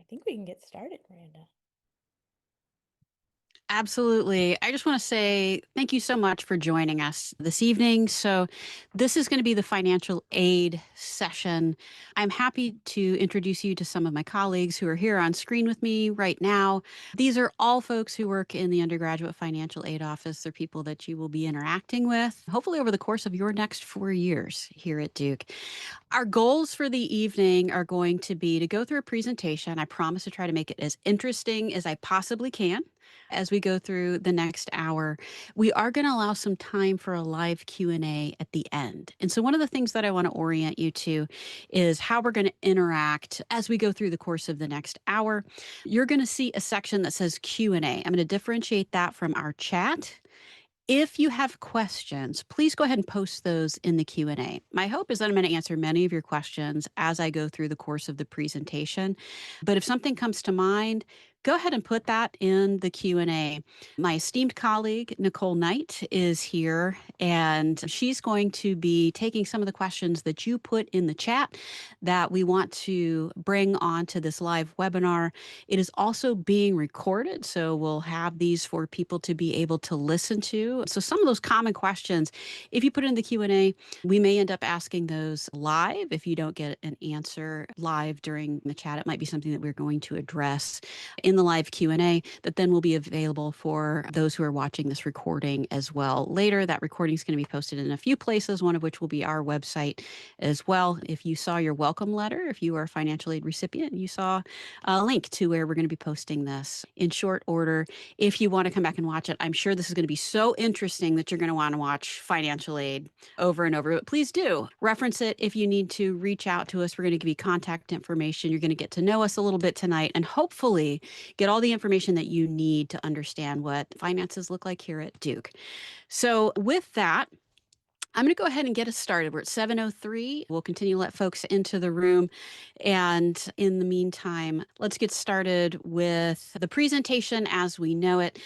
I think we can get started, Miranda. Absolutely. I just want to say thank you so much for joining us this evening. So, this is going to be the financial aid session. I'm happy to introduce you to some of my colleagues who are here on screen with me right now. These are all folks who work in the undergraduate financial aid office. They're people that you will be interacting with, hopefully, over the course of your next 4 years here at Duke. Our goals for the evening are going to be to go through a presentation. I promise to try to make it as interesting as I possibly can as we go through the next hour. We are going to allow some time for a live Q&A at the end. And so one of the things that I want to orient you to is how we're going to interact as we go through the course of the next hour. You're going to see a section that says Q&A. I'm going to differentiate that from our chat. If you have questions, please go ahead and post those in the Q&A. My hope is that I'm going to answer many of your questions as I go through the course of the presentation. But if something comes to mind, go ahead and put that in the Q&A. My esteemed colleague, Nicole Knight, is here, and she's going to be taking some of the questions that you put in the chat that we want to bring onto this live webinar. It is also being recorded, so we'll have these for people to be able to listen to. So some of those common questions, if you put in the Q&A, we may end up asking those live. If you don't get an answer live during the chat, it might be something that we're going to address in the live Q&A that then will be available for those who are watching this recording as well. Later, that recording is going to be posted in a few places, one of which will be our website as well. If you saw your welcome letter, if you are a financial aid recipient, you saw a link to where we're going to be posting this in short order. If you want to come back and watch it, I'm sure this is going to be so interesting that you're going to want to watch financial aid over and over. But please do reference it if you need to reach out to us. We're going to give you contact information. You're going to get to know us a little bit tonight and hopefully get all the information that you need to understand what finances look like here at Duke. So with that, I'm going to go ahead and get us started. We're at 7:03. We'll continue to let folks into the room. And in the meantime, let's get started with the presentation as we know it.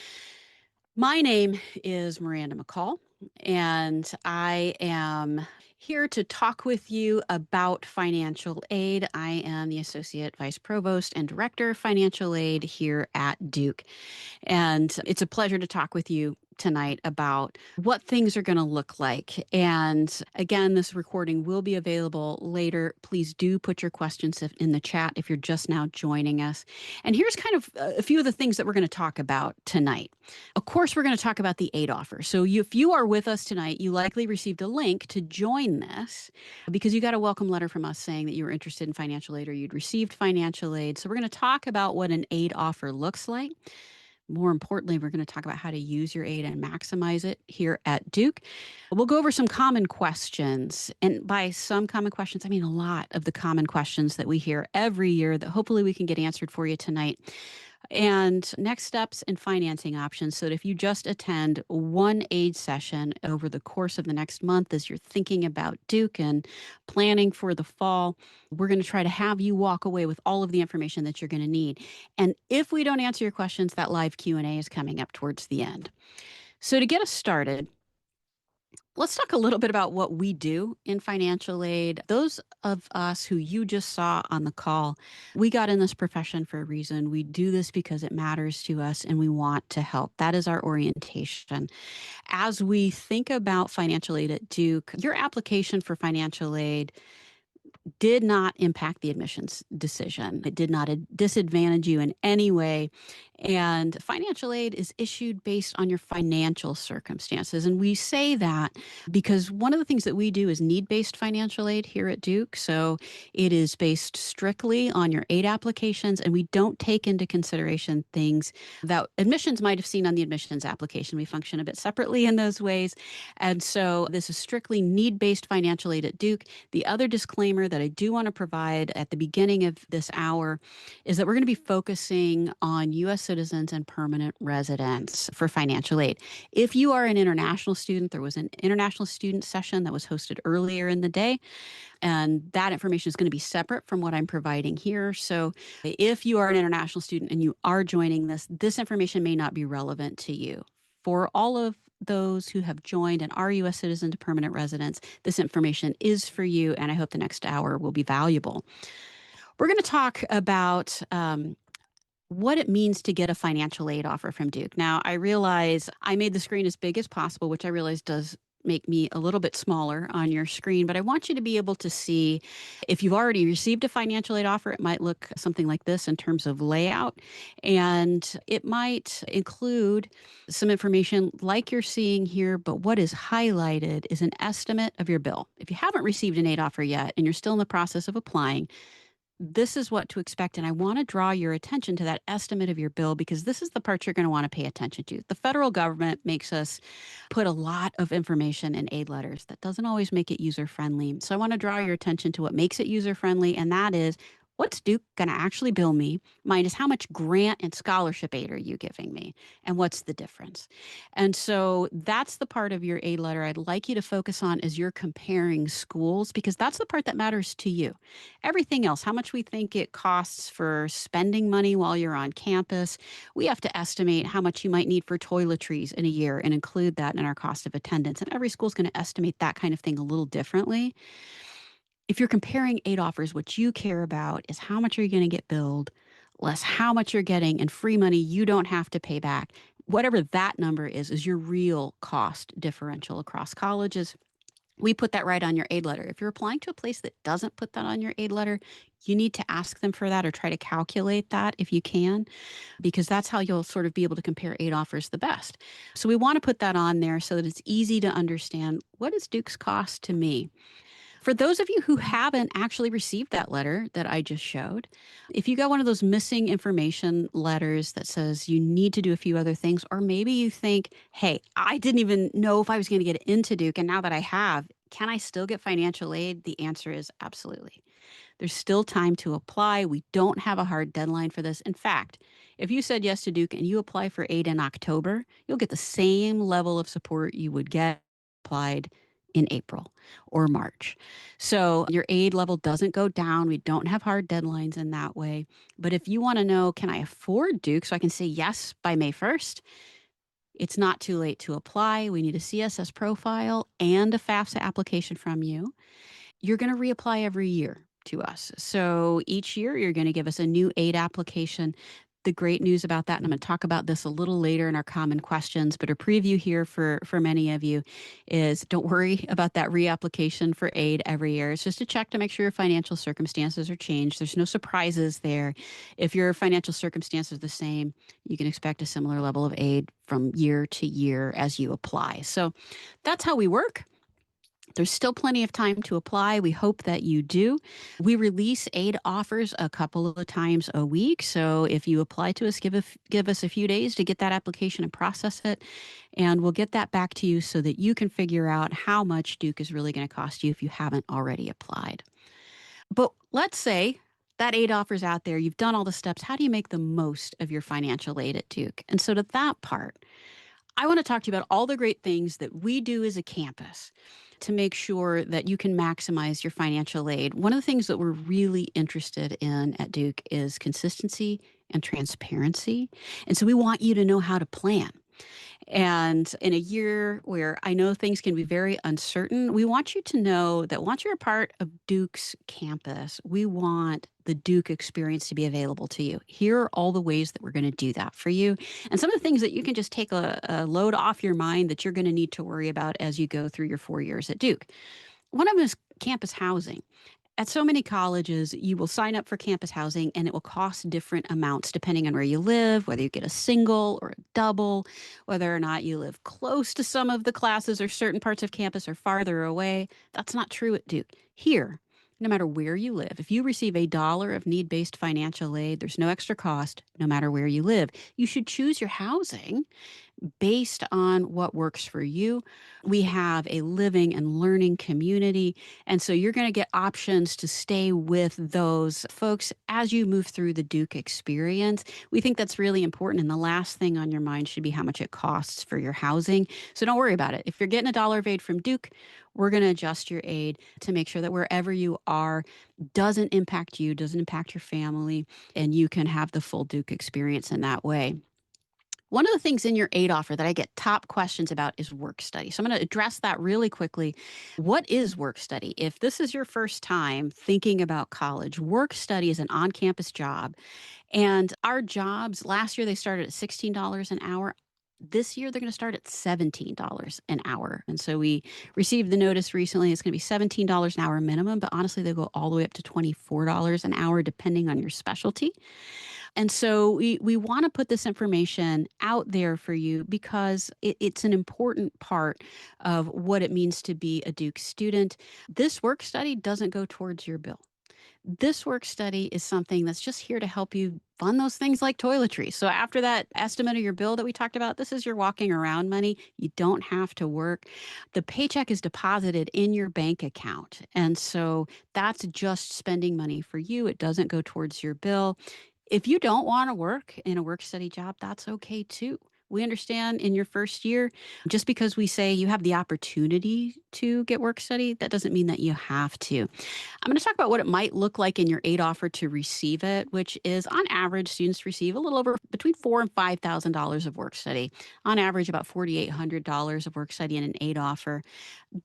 My name is Miranda McCall, and I am here to talk with you about financial aid. I am the Associate Vice Provost and Director of Financial Aid here at Duke. And it's a pleasure to talk with you tonight about what things are going to look like. And again, this recording will be available later. Please do put your questions in the chat if you're just now joining us. And here's kind of a few of the things that we're going to talk about tonight. Of course, we're going to talk about the aid offer. So if you are with us tonight, you likely received a link to join this because you got a welcome letter from us saying that you were interested in financial aid or you'd received financial aid. So we're going to talk about what an aid offer looks like. More importantly, we're going to talk about how to use your aid and maximize it here at Duke. We'll go over some common questions. And by some common questions, I mean a lot of the common questions that we hear every year that hopefully we can get answered for you tonight. And next steps and financing options. So that if you just attend one aid session over the course of the next month as you're thinking about Duke and planning for the fall, we're going to try to have you walk away with all of the information that you're going to need. And if we don't answer your questions, that live Q&A is coming up towards the end. So to get us started, let's talk a little bit about what we do in financial aid. Those of us who you just saw on the call, we got in this profession for a reason. We do this because it matters to us and we want to help. That is our orientation. As we think about financial aid at Duke, your application for financial aid did not impact the admissions decision. It did not disadvantage you in any way. And financial aid is issued based on your financial circumstances. And we say that because one of the things that we do is need-based financial aid here at Duke. So it is based strictly on your aid applications, and we don't take into consideration things that admissions might have seen on the admissions application. We function a bit separately in those ways. And so this is strictly need-based financial aid at Duke. The other disclaimer that I do want to provide at the beginning of this hour is that we're going to be focusing on U.S. citizens and permanent residents for financial aid. If you are an international student, there was an international student session that was hosted earlier in the day, and that information is going to be separate from what I'm providing here. So if you are an international student and you are joining this information may not be relevant to you. For all of those who have joined and are U.S. citizens to permanent residents, this information is for you, and I hope the next hour will be valuable. We're going to talk about what it means to get a financial aid offer from Duke. Now, I realize I made the screen as big as possible, which I realize does make me a little bit smaller on your screen, but I want you to be able to see if you've already received a financial aid offer, it might look something like this in terms of layout. And it might include some information like you're seeing here, but what is highlighted is an estimate of your bill. If you haven't received an aid offer yet and you're still in the process of applying, this is what to expect. And I want to draw your attention to that estimate of your bill because this is the part you're going to want to pay attention to. The federal government makes us put a lot of information in aid letters. That doesn't always make it user friendly. So I want to draw your attention to what makes it user friendly, and that is what's Duke going to actually bill me, minus how much grant and scholarship aid are you giving me, and what's the difference. And so that's the part of your aid letter I'd like you to focus on as you're comparing schools, because that's the part that matters to you. Everything else, how much we think it costs for spending money while you're on campus, we have to estimate how much you might need for toiletries in a year and include that in our cost of attendance. And every school's going to estimate that kind of thing a little differently. If you're comparing aid offers, what you care about is how much are you going to get billed, less how much you're getting in free money you don't have to pay back. Whatever that number is your real cost differential across colleges. We put that right on your aid letter. If you're applying to a place that doesn't put that on your aid letter, you need to ask them for that or try to calculate that if you can, because that's how you'll sort of be able to compare aid offers the best. So we want to put that on there so that it's easy to understand what is Duke's cost to me. For those of you who haven't actually received that letter that I just showed, if you got one of those missing information letters that says you need to do a few other things, or maybe you think, hey, I didn't even know if I was going to get into Duke, and now that I have, can I still get financial aid? The answer is absolutely. There's still time to apply. We don't have a hard deadline for this. In fact, if you said yes to Duke and you apply for aid in October, you'll get the same level of support you would get applied in April or March. So your aid level doesn't go down. We don't have hard deadlines in that way. But if you want to know, can I afford Duke so I can say yes by May 1st? It's not too late to apply. We need a CSS profile and a FAFSA application from you. You're going to reapply every year to us. So each year, you're going to give us a new aid application. The great news about that, and I'm going to talk about this a little later in our common questions, but a preview here for many of you is don't worry about that reapplication for aid every year. It's just a check to make sure your financial circumstances are changed. There's no surprises there. If your financial circumstances are the same, you can expect a similar level of aid from year to year as you apply. So that's how we work. There's still plenty of time to apply. We hope that you do. We release aid offers a couple of times a week. So if you apply to us, give us a few days to get that application and process it. And we'll get that back to you so that you can figure out how much Duke is really going to cost you if you haven't already applied. But let's say that aid offer's out there. You've done all the steps. How do you make the most of your financial aid at Duke? And so to that part, I want to talk to you about all the great things that we do as a campus to make sure that you can maximize your financial aid. One of the things that we're really interested in at Duke is consistency and transparency. And so we want you to know how to plan. And in a year where I know things can be very uncertain, we want you to know that once you're a part of Duke's campus, we want the Duke experience to be available to you. Here are all the ways that we're going to do that for you. And some of the things that you can just take a load off your mind that you're going to need to worry about as you go through your 4 years at Duke. One of them is campus housing. At so many colleges, you will sign up for campus housing and it will cost different amounts depending on where you live, whether you get a single or a double, whether or not you live close to some of the classes or certain parts of campus or farther away. That's not true at Duke. Here, no matter where you live, if you receive $1 of need-based financial aid, there's no extra cost no matter where you live. You should choose your housing based on what works for you. We have a living and learning community. And so you're going to get options to stay with those folks as you move through the Duke experience. We think that's really important. And the last thing on your mind should be how much it costs for your housing. So don't worry about it. If you're getting $1 of aid from Duke, we're going to adjust your aid to make sure that wherever you are doesn't impact you, doesn't impact your family, and you can have the full Duke experience in that way. One of the things in your aid offer that I get top questions about is work study. So I'm going to address that really quickly. What is work study? If this is your first time thinking about college, work study is an on campus job. And our jobs last year, they started at $16 an hour. This year, they're going to start at $17 an hour. And so we received the notice recently. It's going to be $17 an hour minimum, but honestly, they go all the way up to $24 an hour, depending on your specialty. And so we want to put this information out there for you because it's an important part of what it means to be a Duke student. This work study doesn't go towards your bill. This work study is something that's just here to help you fund those things like toiletries. So after that estimate of your bill that we talked about, this is your walking around money. You don't have to work. The paycheck is deposited in your bank account. And so that's just spending money for you. It doesn't go towards your bill. If you don't want to work in a work study job, that's okay too. We understand in your first year, just because we say you have the opportunity to get work study, that doesn't mean that you have to. I'm going to talk about what it might look like in your aid offer to receive it, which is on average, students receive a little over between $4,000 and $5,000 of work study. On average, about $4,800 of work study in an aid offer.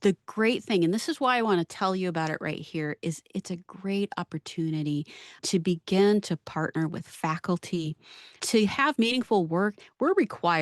The great thing, and this is why I want to tell you about it right here, is it's a great opportunity to begin to partner with faculty, to have meaningful work. We're required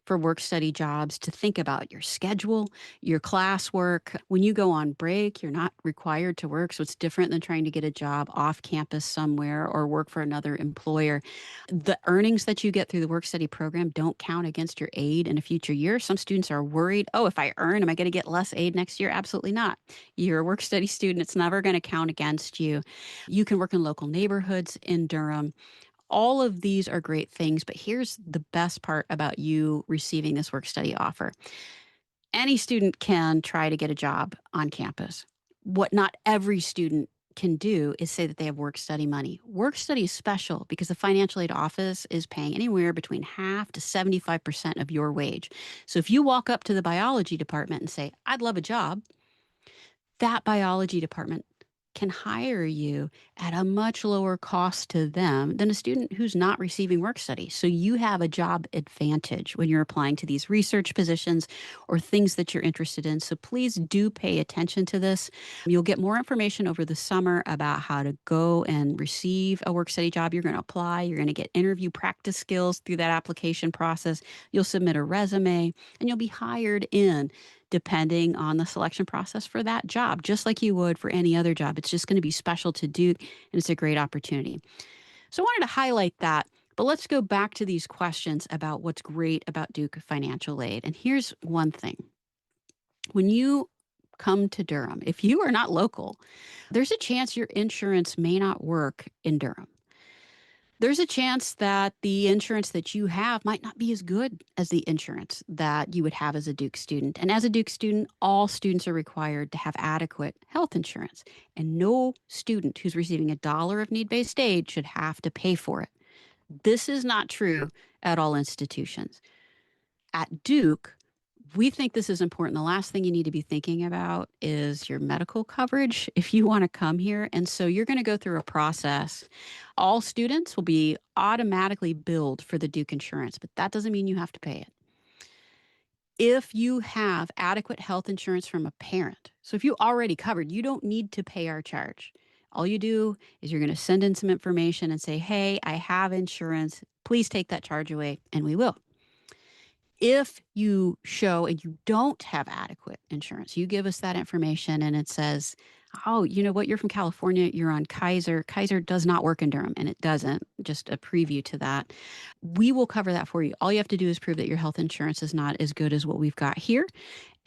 for work study jobs to think about your schedule, your classwork. When you go on break, you're not required to work. So it's different than trying to get a job off campus somewhere or work for another employer. The earnings that you get through the work study program don't count against your aid in a future year. Some students are worried, oh, if I earn, am I going to get less aid next year? Absolutely not. You're a work study student. It's never going to count against you. You can work in local neighborhoods in Durham. All of these are great things, but here's the best part about you receiving this work study offer. Any student can try to get a job on campus. What not every student can do is say that they have work study money. Work study is special because the financial aid office is paying anywhere between half to 75% of your wage. So if you walk up to the biology department and say, I'd love a job, that biology department can hire you at a much lower cost to them than a student who's not receiving work study. So you have a job advantage when you're applying to these research positions or things that you're interested in. So please do pay attention to this. You'll get more information over the summer about how to go and receive a work study job. You're going to apply, you're going to get interview practice skills through that application process. You'll submit a resume and you'll be hired in depending on the selection process for that job, just like you would for any other job. It's just going to be special to Duke, and it's a great opportunity. So I wanted to highlight that. But let's go back to these questions about what's great about Duke financial aid. And here's one thing. When you come to Durham, if you are not local, there's a chance your insurance may not work in Durham. There's a chance that the insurance that you have might not be as good as the insurance that you would have as a Duke student. And as a Duke student, all students are required to have adequate health insurance. And no student who's receiving $1 of need based aid should have to pay for it. This is not true at all institutions. At Duke, we think this is important. The last thing you need to be thinking about is your medical coverage if you want to come here. And so you're going to go through a process. All students will be automatically billed for the Duke insurance, but that doesn't mean you have to pay it. If you have adequate health insurance from a parent, so if you already covered, you don't need to pay our charge. All you do is you're going to send in some information and say, hey, I have insurance. Please take that charge away, and we will. If you show and you don't have adequate insurance, you give us that information and it says, oh, you know what, you're from California, you're on Kaiser. Kaiser does not work in Durham, and it doesn't. Just a preview to that. We will cover that for you. All you have to do is prove that your health insurance is not as good as what we've got here,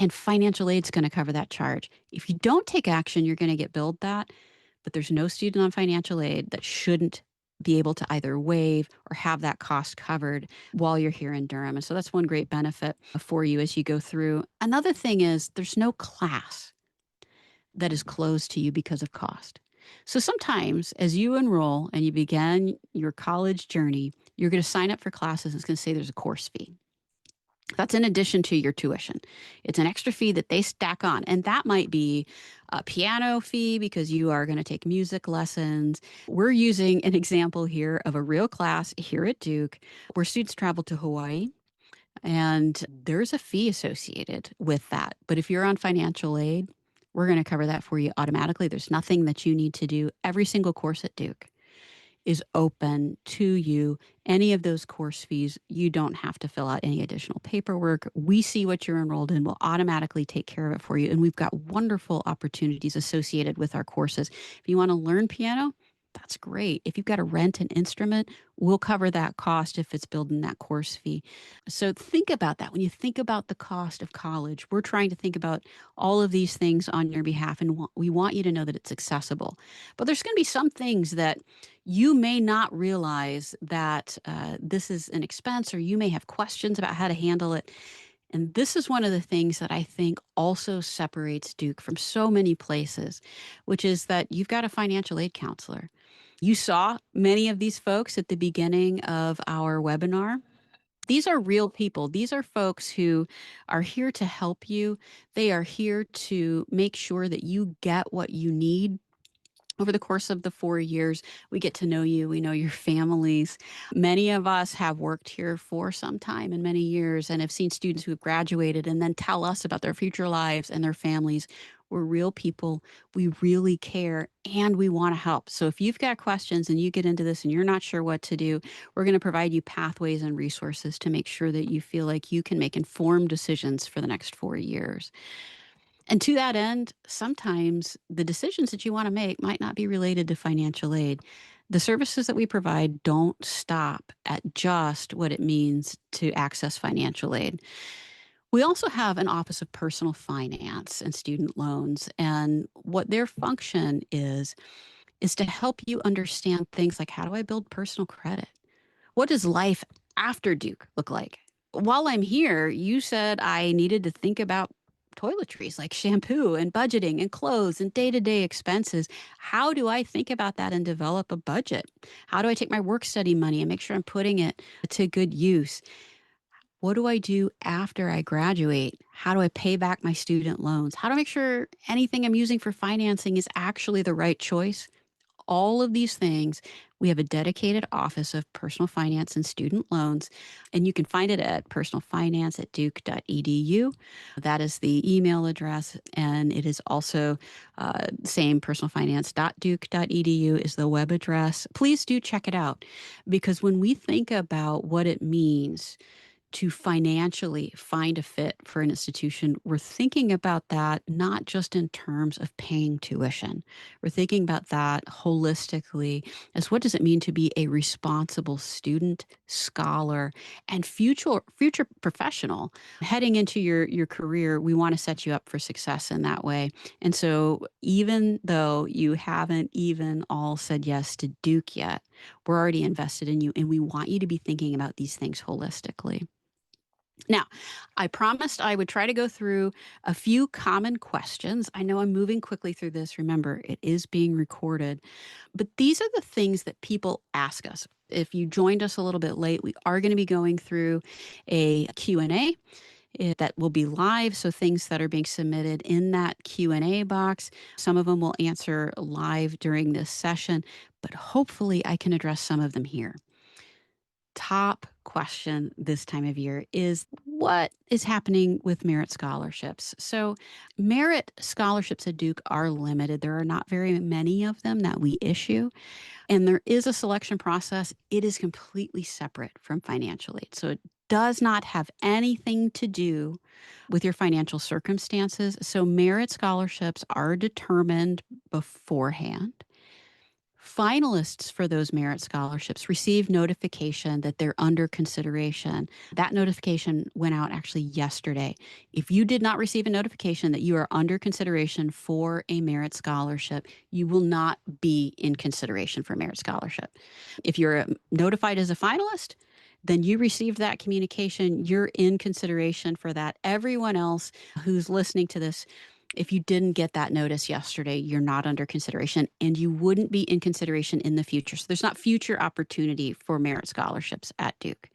and financial aid's going to cover that charge. If you don't take action, you're going to get billed that, but there's no student on financial aid that shouldn't be able to either waive or have that cost covered while you're here in Durham. And so that's one great benefit for you as you go through. Another thing is there's no class that is closed to you because of cost. So sometimes as you enroll and you begin your college journey, you're going to sign up for classes and it's going to say there's a course fee. That's in addition to your tuition. It's an extra fee that they stack on. And that might be a piano fee because you are going to take music lessons. We're using an example here of a real class here at Duke where students travel to Hawaii. And there's a fee associated with that. But if you're on financial aid, we're going to cover that for you automatically. There's nothing that you need to do. Every single course at Duke is open to you. Any of those course fees, you don't have to fill out any additional paperwork. We see what you're enrolled in. We'll automatically take care of it for you. And we've got wonderful opportunities associated with our courses. If you want to learn piano, that's great. If you've got to rent an instrument, we'll cover that cost if it's billed in that course fee. So think about that. When you think about the cost of college, we're trying to think about all of these things on your behalf, and we want you to know that it's accessible. But there's going to be some things that you may not realize that this is an expense, or you may have questions about how to handle it. And this is one of the things that I think also separates Duke from so many places, which is that you've got a financial aid counselor. You saw many of these folks at the beginning of our webinar. These are real people. These are folks who are here to help you. They are here to make sure that you get what you need over the course of the 4 years. We get to know you. We know your families. Many of us have worked here for some time and many years and have seen students who have graduated and then tell us about their future lives and their families. We're real people. We really care and we want to help. So if you've got questions and you get into this and you're not sure what to do, we're going to provide you pathways and resources to make sure that you feel like you can make informed decisions for the next 4 years. And to that end, sometimes the decisions that you want to make might not be related to financial aid. The services that we provide don't stop at just what it means to access financial aid. We also have an Office of Personal Finance and Student Loans. And what their function is to help you understand things like, how do I build personal credit? What does life after Duke look like? While I'm here, you said I needed to think about toiletries like shampoo and budgeting and clothes and day to day expenses. How do I think about that and develop a budget? How do I take my work study money and make sure I'm putting it to good use? What do I do after I graduate? How do I pay back my student loans? How do I make sure anything I'm using for financing is actually the right choice? All of these things, we have a dedicated office of personal finance and student loans, and you can find it at personalfinance@duke.edu. That is the email address, and it is also same personalfinance.duke.edu is the web address. Please do check it out, because when we think about what it means to financially find a fit for an institution, we're thinking about that not just in terms of paying tuition. We're thinking about that holistically as what does it mean to be a responsible student, scholar, and future professional. Heading into your career, we want to set you up for success in that way. And so even though you haven't even all said yes to Duke yet, we're already invested in you, and we want you to be thinking about these things holistically. Now, I promised I would try to go through a few common questions. I know I'm moving quickly through this. Remember, it is being recorded. But these are the things that people ask us. If you joined us a little bit late, we are going to be going through a Q&A that will be live. So things that are being submitted in that Q&A box, some of them will answer live during this session, but hopefully I can address some of them here. Top question this time of year is, what is happening with merit scholarships? So merit scholarships at Duke are limited. There are not very many of them that we issue, and there is a selection process. It is completely separate from financial aid. So it does not have anything to do with your financial circumstances. So merit scholarships are determined beforehand. Finalists for those merit scholarships receive notification that they're under consideration. That notification went out actually yesterday. If you did not receive a notification that you are under consideration for a merit scholarship, you will not be in consideration for merit scholarship. If you're notified as a finalist, then you received that communication. You're in consideration for that. Everyone else who's listening to this, if you didn't get that notice yesterday, you're not under consideration, and you wouldn't be in consideration in the future. So there's not future opportunity for merit scholarships at Duke.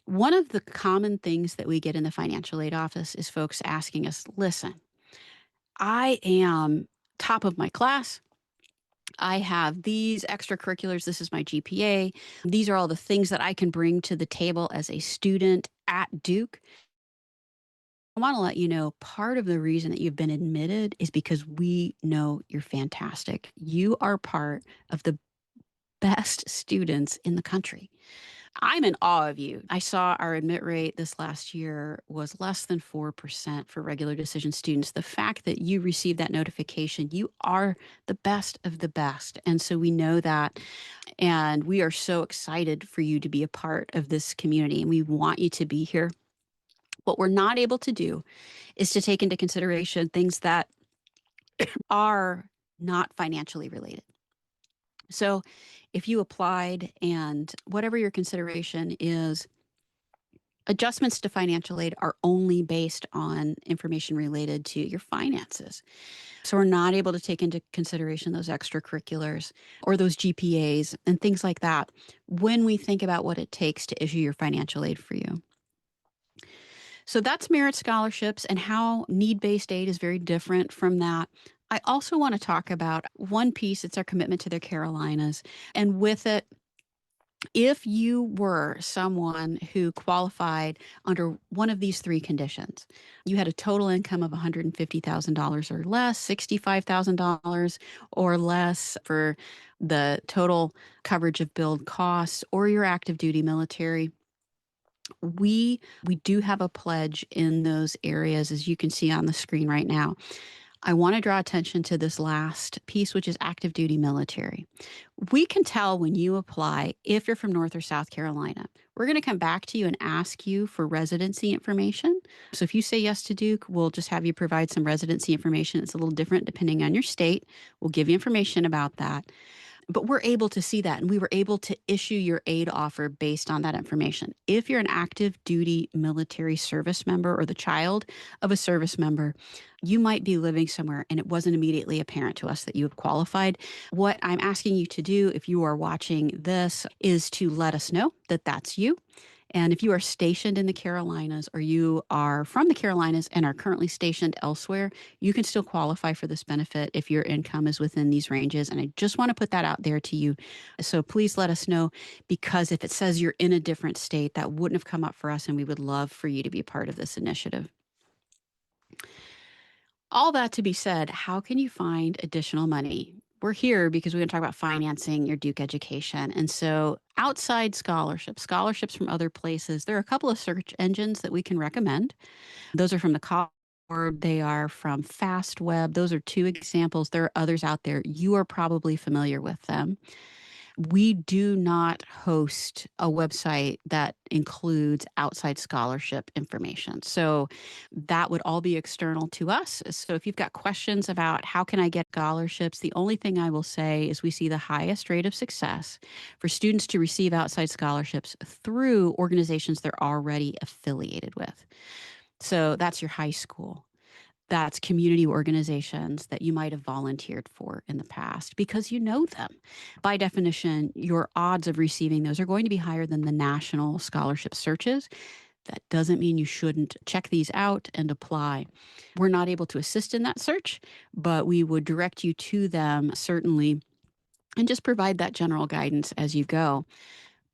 One of the common things that we get in the financial aid office is folks asking us, listen, I am top of my class. I have these extracurriculars. This is my GPA. These are all the things that I can bring to the table as a student at Duke. I want to let you know part of the reason that you've been admitted is because we know you're fantastic. You are part of the best students in the country. I'm in awe of you. I saw our admit rate this last year was less than 4% for regular decision students. The fact that you received that notification, you are the best of the best. And so we know that. And we are so excited for you to be a part of this community. And we want you to be here. What we're not able to do is to take into consideration things that are not financially related. So if you applied and whatever your consideration is, adjustments to financial aid are only based on information related to your finances. So we're not able to take into consideration those extracurriculars or those GPAs and things like that when we think about what it takes to issue your financial aid for you. So that's merit scholarships and how need-based aid is very different from that. I also want to talk about one piece, it's our commitment to the Carolinas. And with it, if you were someone who qualified under one of these three conditions, you had a total income of $150,000 or less, $65,000 or less for the total coverage of billed costs, or you're active duty military, we do have a pledge in those areas, as you can see on the screen right now. I want to draw attention to this last piece, which is active duty military. We can tell when you apply if you're from North or South Carolina. We're going to come back to you and ask you for residency information. So if you say yes to Duke, we'll just have you provide some residency information. It's a little different depending on your state. We'll give you information about that. But we're able to see that, and we were able to issue your aid offer based on that information. If you're an active duty military service member or the child of a service member, you might be living somewhere and it wasn't immediately apparent to us that you have qualified. What I'm asking you to do, if you are watching this, is to let us know that that's you. And if you are stationed in the Carolinas or you are from the Carolinas and are currently stationed elsewhere, you can still qualify for this benefit if your income is within these ranges. And I just want to put that out there to you. So please let us know, because if it says you're in a different state, that wouldn't have come up for us, and we would love for you to be part of this initiative. All that to be said, how can you find additional money? We're here because we're going to talk about financing your Duke education. And so outside scholarships, scholarships from other places, there are a couple of search engines that we can recommend. Those are from the College Board. They are from FastWeb. Those are two examples. There are others out there. You are probably familiar with them. We do not host a website that includes outside scholarship information. So that would all be external to us. So if you've got questions about how can I get scholarships, the only thing I will say is we see the highest rate of success for students to receive outside scholarships through organizations they're already affiliated with. So that's your high school. That's community organizations that you might have volunteered for in the past because you know them. By definition, your odds of receiving those are going to be higher than the national scholarship searches. That doesn't mean you shouldn't check these out and apply. We're not able to assist in that search, but we would direct you to them certainly and just provide that general guidance as you go.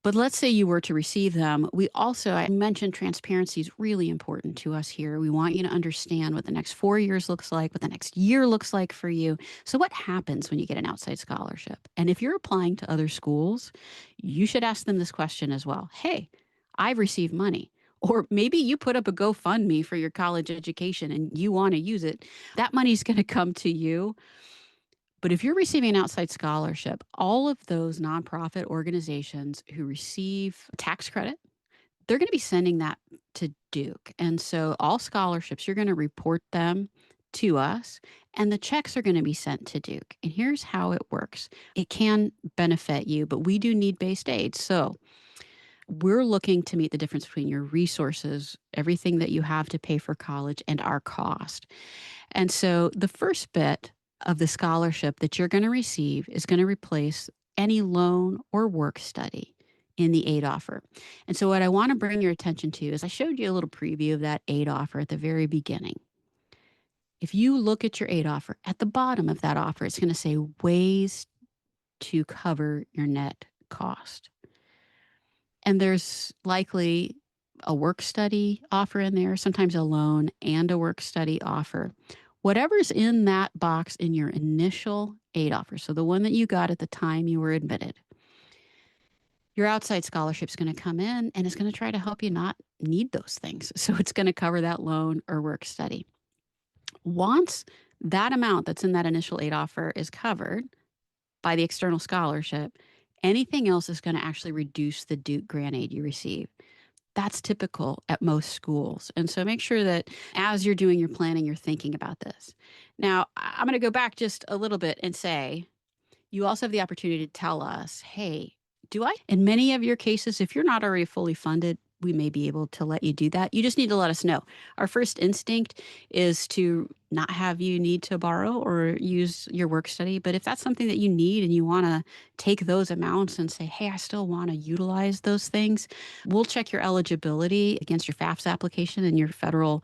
But let's say you were to receive them. I mentioned transparency is really important to us here. We want you to understand what the next 4 years looks like, what the next year looks like for you. So what happens when you get an outside scholarship? And if you're applying to other schools, you should ask them this question as well. Hey, I've received money. Or maybe you put up a GoFundMe for your college education and you want to use it. That money's going to come to you. But if you're receiving an outside scholarship, all of those nonprofit organizations who receive tax credit, they're going to be sending that to Duke. And so all scholarships, you're going to report them to us, and the checks are going to be sent to Duke. And here's how it works. It can benefit you, but we do need-based aid. So we're looking to meet the difference between your resources, everything that you have to pay for college, and our cost. And so the first bit of the scholarship that you're going to receive is going to replace any loan or work study in the aid offer. And so what I want to bring your attention to is I showed you a little preview of that aid offer at the very beginning. If you look at your aid offer, at the bottom of that offer, it's going to say ways to cover your net cost. And there's likely a work study offer in there, sometimes a loan and a work study offer. Whatever's in that box in your initial aid offer, so the one that you got at the time you were admitted, your outside scholarship is going to come in and it's going to try to help you not need those things. So it's going to cover that loan or work study. Once that amount that's in that initial aid offer is covered by the external scholarship, anything else is going to actually reduce the Duke grant aid you receive. That's typical at most schools. And so make sure that as you're doing your planning, you're thinking about this. Now, I'm going to go back just a little bit and say, you also have the opportunity to tell us, hey, do I? In many of your cases, if you're not already fully funded, we may be able to let you do that. You just need to let us know. Our first instinct is to not have you need to borrow or use your work study. But if that's something that you need and you want to take those amounts and say, hey, I still want to utilize those things, we'll check your eligibility against your FAFSA application and your federal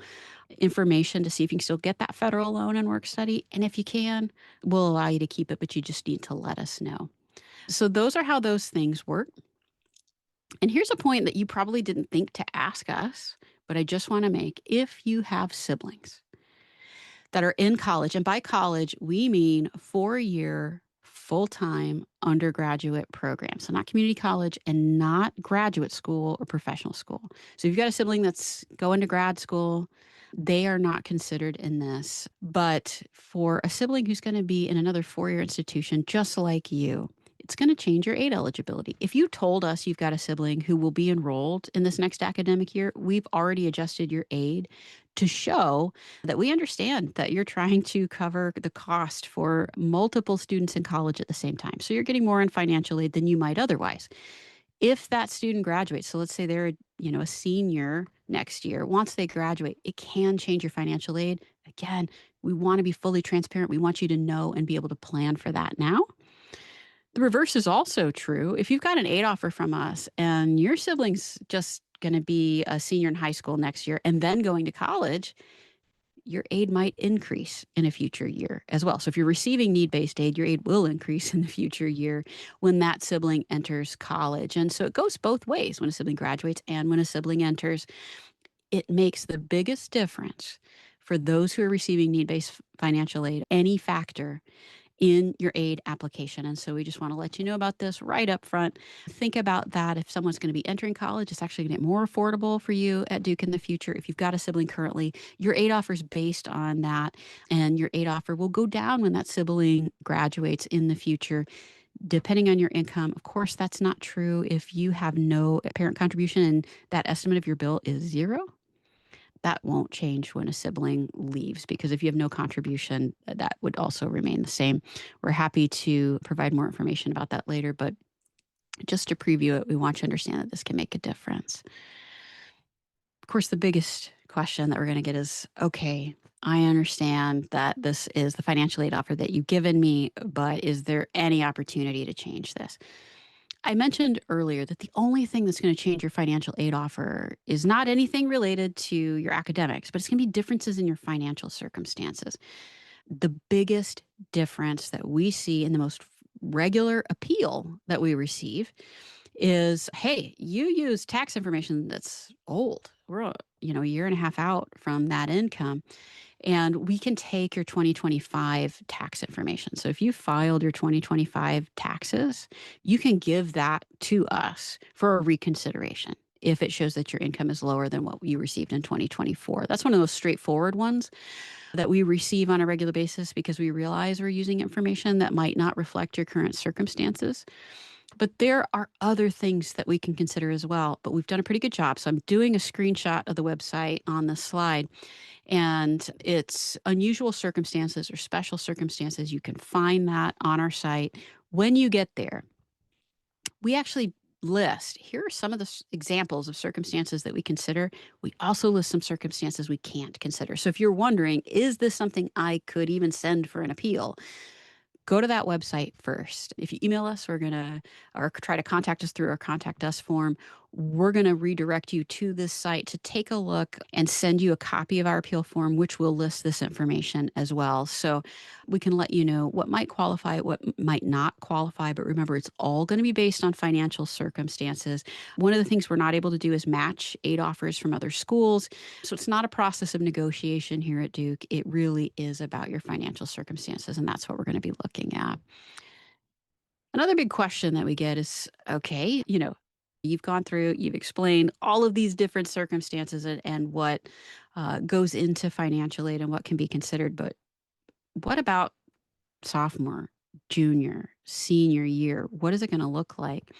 information to see if you can still get that federal loan and work study. And if you can, we'll allow you to keep it, but you just need to let us know. So those are how those things work. And here's a point that you probably didn't think to ask us, but I just want to make. If you have siblings that are in college, and by college, we mean 4-year full-time undergraduate program. So not community college and not graduate school or professional school. So if you've got a sibling that's going to grad school, they are not considered in this. But for a sibling who's going to be in another 4-year institution, just like you, it's going to change your aid eligibility. If you told us you've got a sibling who will be enrolled in this next academic year, we've already adjusted your aid to show that we understand that you're trying to cover the cost for multiple students in college at the same time. So you're getting more in financial aid than you might otherwise. If that student graduates, so let's say they're, a senior next year, once they graduate, it can change your financial aid. Again, we want to be fully transparent. We want you to know and be able to plan for that now. The reverse is also true. If you've got an aid offer from us and your sibling's just going to be a senior in high school next year and then going to college, your aid might increase in a future year as well. So if you're receiving need-based aid, your aid will increase in the future year when that sibling enters college. And so it goes both ways when a sibling graduates and when a sibling enters. It makes the biggest difference for those who are receiving need-based financial aid, any factor in your aid application. And so we just want to let you know about this right up front. Think about that. If someone's going to be entering college, it's actually going to get more affordable for you at Duke in the future. If you've got a sibling currently, your aid offer is based on that. And your aid offer will go down when that sibling graduates in the future, depending on your income. Of course, that's not true if you have no parent contribution and that estimate of your bill is zero. That won't change when a sibling leaves, because if you have no contribution, that would also remain the same. We're happy to provide more information about that later, but just to preview it, we want you to understand that this can make a difference. Of course, the biggest question that we're going to get is, okay, I understand that this is the financial aid offer that you've given me, but is there any opportunity to change this? I mentioned earlier that the only thing that's going to change your financial aid offer is not anything related to your academics, but it's going to be differences in your financial circumstances. The biggest difference that we see in the most regular appeal that we receive is, hey, you use tax information that's old. We're a year and a half out from that income. And we can take your 2025 tax information. So if you filed your 2025 taxes, you can give that to us for a reconsideration if it shows that your income is lower than what you received in 2024. That's one of those straightforward ones that we receive on a regular basis because we realize we're using information that might not reflect your current circumstances. But there are other things that we can consider as well. But we've done a pretty good job. So I'm doing a screenshot of the website on this slide. And it's unusual circumstances or special circumstances. You can find that on our site. When you get there, we actually list, here are some of the examples of circumstances that we consider. We also list some circumstances we can't consider. So if you're wondering, is this something I could even send for an appeal? Go to that website first. If you email us, we're going to, or try to contact us through our contact us form, we're going to redirect you to this site to take a look and send you a copy of our appeal form, which will list this information as well. So we can let you know what might qualify, what might not qualify. But remember, it's all going to be based on financial circumstances. One of the things we're not able to do is match aid offers from other schools. So it's not a process of negotiation here at Duke. It really is about your financial circumstances. And that's what we're going to be looking at. Another big question that we get is, okay, you've gone through, you've explained all of these different circumstances and what goes into financial aid and what can be considered. But what about sophomore, junior, senior year? What is it going to look like?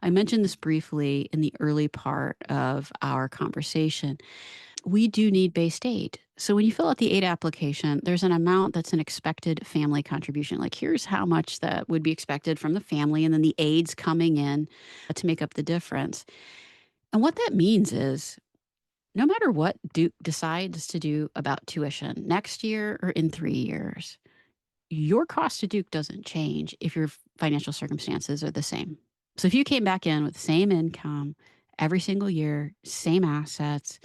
I mentioned this briefly in the early part of our conversation. We do need based aid. So when you fill out the aid application, there's an amount that's an expected family contribution. Like, here's how much that would be expected from the family, and then the aids coming in to make up the difference. And what that means is no matter what Duke decides to do about tuition next year or in 3 years, your cost to Duke doesn't change if your financial circumstances are the same. So if you came back in with the same income every single year, same assets,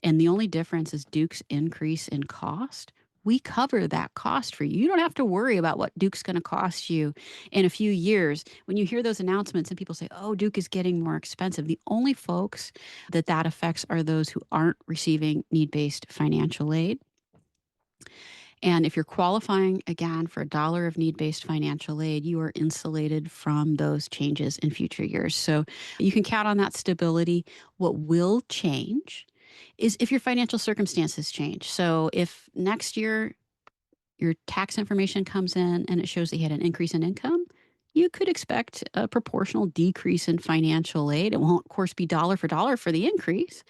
and the only difference is Duke's increase in cost, we cover that cost for you. You don't have to worry about what Duke's going to cost you in a few years. When you hear those announcements and people say, oh, Duke is getting more expensive, the only folks that affects are those who aren't receiving need-based financial aid. And if you're qualifying, again, for $1 of need-based financial aid, you are insulated from those changes in future years. So you can count on that stability. What will change is if your financial circumstances change. So if next year your tax information comes in and it shows that you had an increase in income, you could expect a proportional decrease in financial aid. It won't, of course, be dollar for the increase,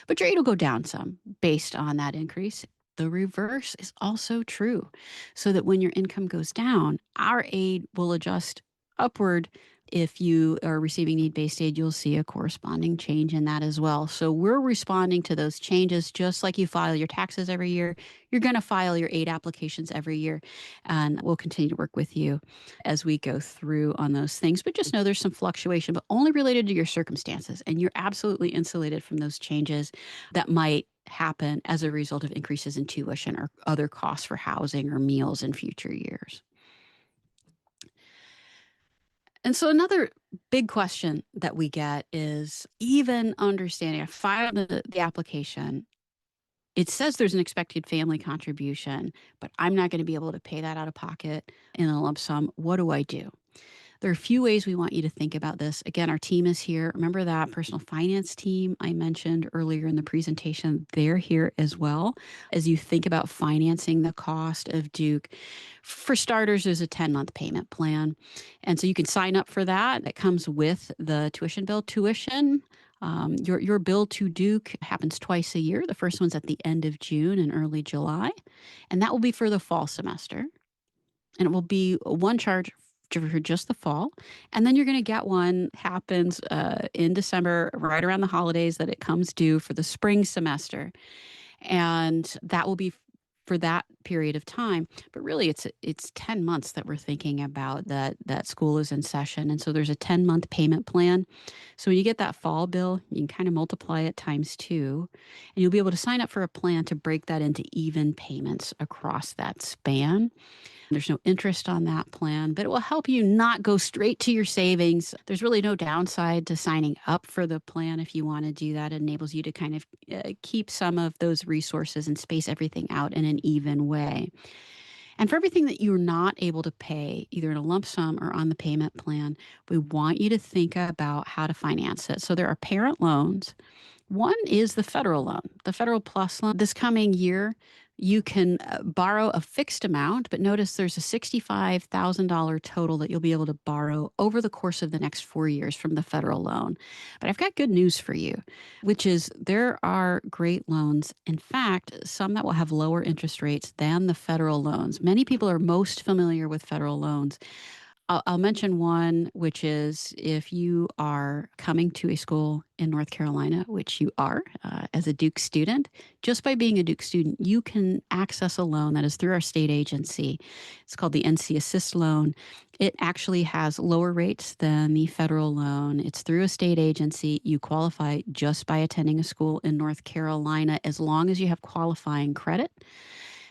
but your aid will go down some based on that increase. The reverse is also true, so that when your income goes down, our aid will adjust upward. If you are receiving need-based aid, you'll see a corresponding change in that as well. So we're responding to those changes just like you file your taxes every year. You're going to file your aid applications every year, and we'll continue to work with you as we go through on those things. But just know there's some fluctuation, but only related to your circumstances, and you're absolutely insulated from those changes that might happen as a result of increases in tuition or other costs for housing or meals in future years. And so another big question that we get is, even understanding, I filed the application, it says there's an expected family contribution, but I'm not going to be able to pay that out of pocket in a lump sum. What do I do? There are a few ways we want you to think about this. Again, our team is here. Remember that personal finance team I mentioned earlier in the presentation? They're here as well as you think about financing the cost of Duke. For starters, there's a 10-month payment plan. And so you can sign up for that. That comes with the tuition bill. Your bill to Duke happens twice a year. The first one's at the end of June and early July. And that will be for the fall semester. And it will be one charge for just the fall. And then you're going to get one happens in December, right around the holidays, that it comes due for the spring semester. And that will be for that period of time. But really, it's 10 months that we're thinking about that school is in session. And so there's a 10-month payment plan. So when you get that fall bill, you can kind of multiply it times 2, and you'll be able to sign up for a plan to break that into even payments across that span. There's no interest on that plan, but it will help you not go straight to your savings. There's really no downside to signing up for the plan if you want to do that. It enables you to kind of keep some of those resources and space everything out in an even way. And for everything that you're not able to pay, either in a lump sum or on the payment plan, we want you to think about how to finance it. So there are parent loans. One is the federal loan, the Federal Plus loan. This coming year, you can borrow a fixed amount, but notice there's a $65,000 total that you'll be able to borrow over the course of the next 4 years from the federal loan. But I've got good news for you, which is there are great loans. In fact, some that will have lower interest rates than the federal loans. Many people are most familiar with federal loans. I'll mention one, which is if you are coming to a school in North Carolina, which you are as a Duke student, just by being a Duke student, you can access a loan that is through our state agency. It's called the NC Assist Loan. It actually has lower rates than the federal loan. It's through a state agency. You qualify just by attending a school in North Carolina as long as you have qualifying credit.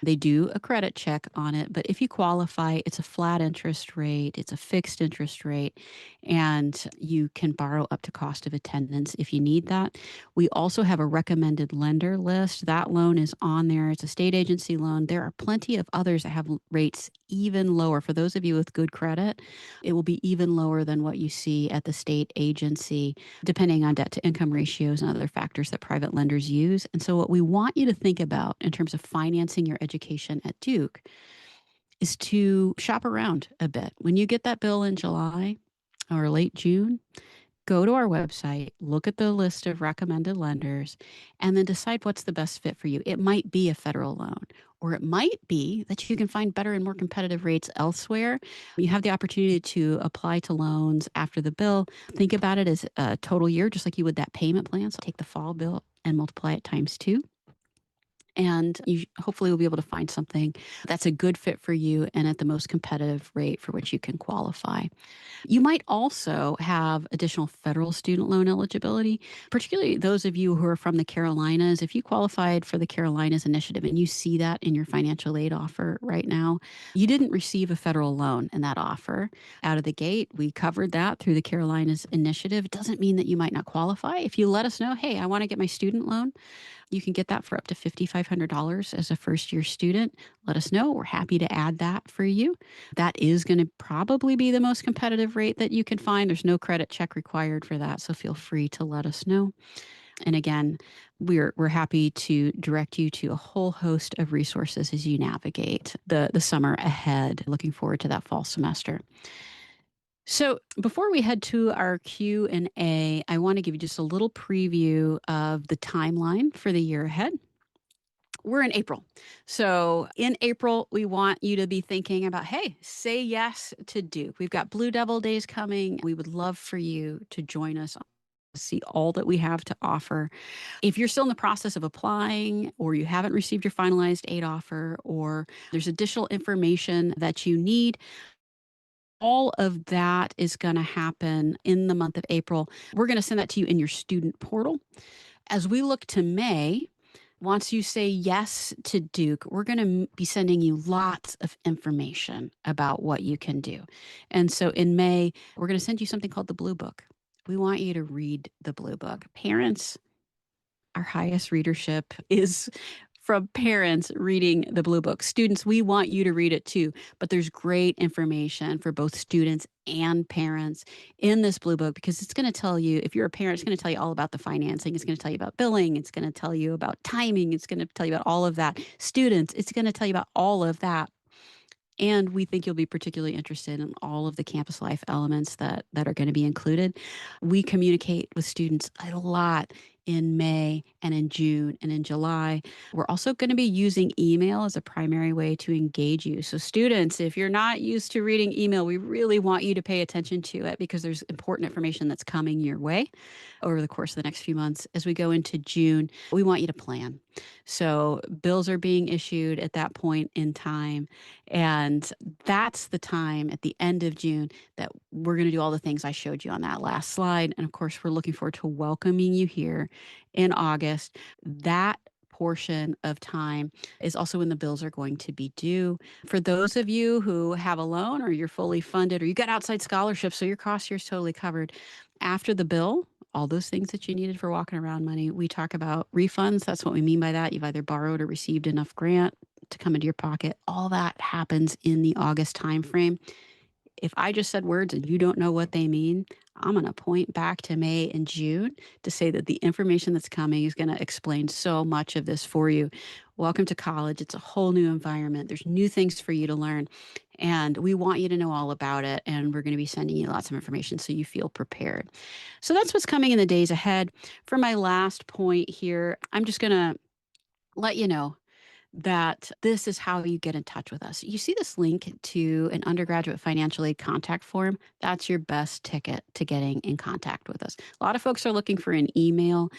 They do a credit check on it, but if you qualify, it's a flat interest rate, it's a fixed interest rate, and you can borrow up to cost of attendance if you need that. We also have a recommended lender list. That loan is on there. It's a state agency loan. There are plenty of others that have rates even lower. For those of you with good credit, it will be even lower than what you see at the state agency, depending on debt to income ratios and other factors that private lenders use. And so, what we want you to think about in terms of financing your education at Duke is to shop around a bit. When you get that bill in July or late June, go to our website, look at the list of recommended lenders, and then decide what's the best fit for you. It might be a federal loan, or it might be that you can find better and more competitive rates elsewhere. You have the opportunity to apply to loans after the bill. Think about it as a total year, just like you would that payment plan. So take the fall bill and multiply it times two. And you hopefully will be able to find something that's a good fit for you and at the most competitive rate for which you can qualify. You might also have additional federal student loan eligibility, particularly those of you who are from the Carolinas. If you qualified for the Carolinas initiative and you see that in your financial aid offer right now, you didn't receive a federal loan in that offer out of the gate. We covered that through the Carolinas initiative. It doesn't mean that you might not qualify. If you let us know, hey, I want to get my student loan, you can get that for up to $5,500 as a first year student. Let us know. We're happy to add that for you. That is going to probably be the most competitive rate that you can find. There's no credit check required for that, so feel free to let us know. And again, we're happy to direct you to a whole host of resources as you navigate the summer ahead. Looking forward to that fall semester. So before we head to our Q&A, I want to give you just a little preview of the timeline for the year ahead. We're in April. So in April, we want you to be thinking about, hey, say yes to Duke. We've got Blue Devil Days coming. We would love for you to join us, see all that we have to offer. If you're still in the process of applying, or you haven't received your finalized aid offer, or there's additional information that you need, all of that is going to happen in the month of April. We're going to send that to you in your student portal. As we look to May, once you say yes to Duke, we're going to be sending you lots of information about what you can do. And so in May, we're going to send you something called the Blue Book. We want you to read the Blue Book. Parents, our highest readership is from parents reading the Blue Book. Students, we want you to read it too, but there's great information for both students and parents in this Blue Book, because it's going to tell you, if you're a parent, it's going to tell you all about the financing. It's going to tell you about billing. It's going to tell you about timing. It's going to tell you about all of that. Students, it's going to tell you about all of that. And we think you'll be particularly interested in all of the campus life elements that are going to be included. We communicate with students a lot in May and in June and in July. We're also going to be using email as a primary way to engage you. So students, if you're not used to reading email, we really want you to pay attention to it, because there's important information that's coming your way over the course of the next few months. As we go into June, we want you to plan. So bills are being issued at that point in time. And that's the time at the end of June that we're going to do all the things I showed you on that last slide. And of course, we're looking forward to welcoming you here in August. That portion of time is also when the bills are going to be due. For those of you who have a loan, or you're fully funded, or you got outside scholarships, so your cost here is totally covered, after the bill, all those things that you needed for walking around money, we talk about refunds. That's what we mean by that. You've either borrowed or received enough grant to come into your pocket. All that happens in the August timeframe. If I just said words and you don't know what they mean, I'm going to point back to May and June to say that the information that's coming is going to explain so much of this for you. Welcome to college. It's a whole new environment. There's new things for you to learn, and we want you to know all about it. And we're going to be sending you lots of information so you feel prepared. So that's what's coming in the days ahead. For my last point here, I'm just going to let you know that this is how you get in touch with us. You see this link to an undergraduate financial aid contact form. That's your best ticket to getting in contact with us. A lot of folks are looking for an email.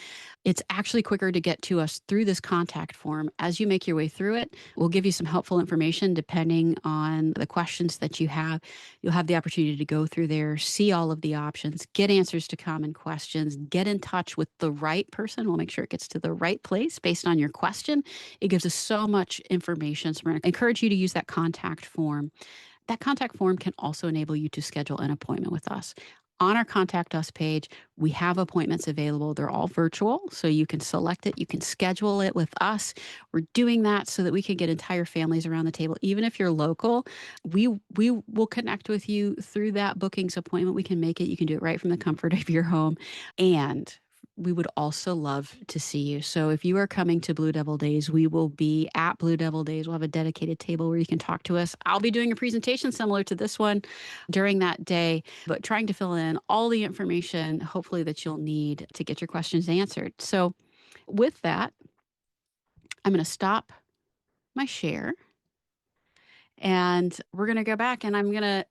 It's actually quicker to get to us through this contact form. As you make your way through it, we'll give you some helpful information depending on the questions that you have. You'll have the opportunity to go through there, see all of the options, get answers to common questions, get in touch with the right person. We'll make sure it gets to the right place based on your question. It gives us so much information. So we're going to encourage you to use that contact form. That contact form can also enable you to schedule an appointment with us. On our Contact Us page, we have appointments available. They're all virtual, so you can select it. You can schedule it with us. We're doing that so that we can get entire families around the table. Even if you're local, we will connect with you through that bookings appointment. We can make it. You can do it right from the comfort of your home. And we would also love to see you. So if you are coming to Blue Devil Days, we will be at Blue Devil Days. We'll have a dedicated table where you can talk to us. I'll be doing a presentation similar to this one during that day, but trying to fill in all the information, hopefully, that you'll need to get your questions answered. So with that, I'm going to stop my share and we're going to go back and I'm going to